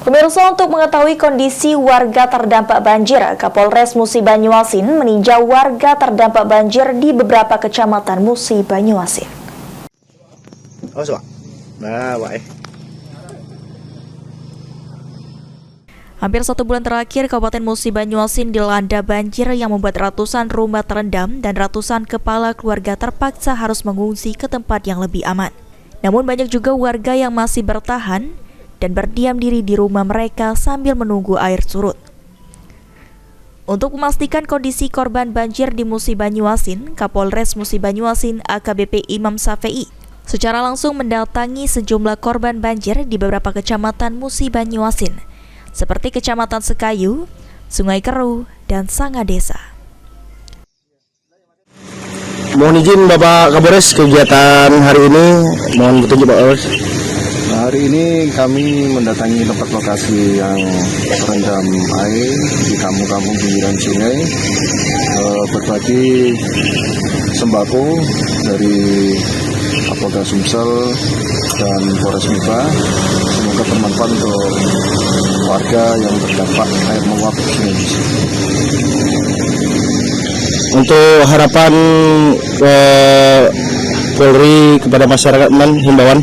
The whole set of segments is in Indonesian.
Pemirsa, untuk mengetahui kondisi warga terdampak banjir, Kapolres Musi Banyuasin meninjau warga terdampak banjir di beberapa kecamatan Musi Banyuasin. Hampir 1 bulan terakhir, Kabupaten Musi Banyuasin dilanda banjir yang membuat ratusan rumah terendam dan ratusan kepala keluarga terpaksa harus mengungsi ke tempat yang lebih aman. Namun banyak juga warga yang masih bertahan dan berdiam diri di rumah mereka sambil menunggu air surut. Untuk memastikan kondisi korban banjir di Musi Banyuasin, Kapolres Musi Banyuasin AKBP Imam Safei secara langsung mendatangi sejumlah korban banjir di beberapa kecamatan Musi Banyuasin, seperti Kecamatan Sekayu, Sungai Keru, dan Sangadesa. Mohon izin Bapak Kapolres, kegiatan hari ini mohon petunjuk Pak Kapolres. Hari ini kami mendatangi tempat lokasi yang terendam air di kampung-kampung pinggiran sungai, berbagi sembako dari Kapolda Sumsel dan Polres Miba. Semoga bermanfaat untuk warga yang terdampak air meluap sungai. Untuk harapan Polri kepada masyarakat, himbauan.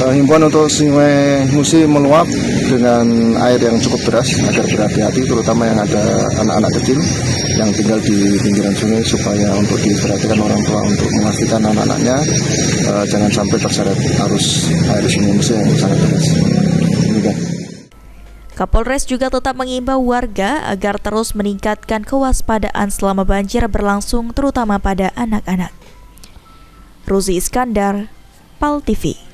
Himbauan untuk Sungai Musi meluap dengan air yang cukup deras agar berhati-hati, terutama yang ada anak-anak kecil yang tinggal di pinggiran sungai, supaya untuk diperhatikan orang tua untuk memastikan anak-anaknya jangan sampai terseret arus air Sungai Musi yang sangat deras. Kapolres juga tetap mengimbau warga agar terus meningkatkan kewaspadaan selama banjir berlangsung, terutama pada anak-anak. Ruzi Iskandar, PAL TV.